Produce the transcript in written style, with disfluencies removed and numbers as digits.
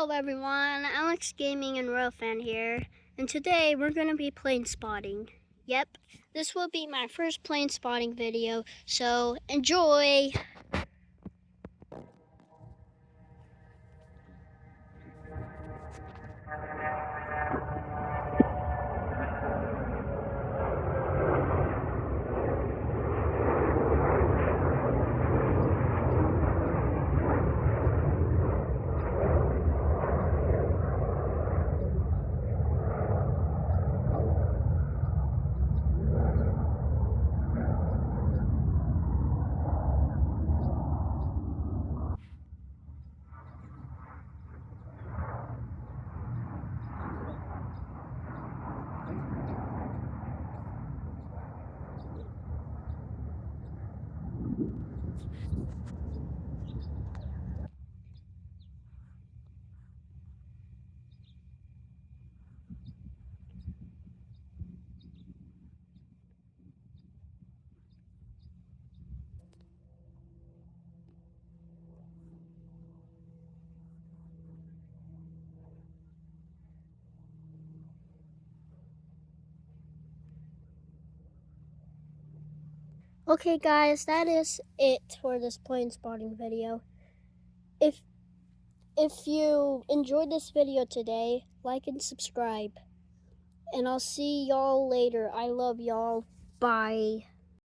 Hello everyone, Alex Gaming and Royal Fan here, and today we're going to be plane spotting. Yep, this will be my first plane spotting video, so enjoy! Okay guys, that is it for this plane spotting video. If you enjoyed this video today, like and subscribe. And I'll see y'all later. I love y'all. Bye.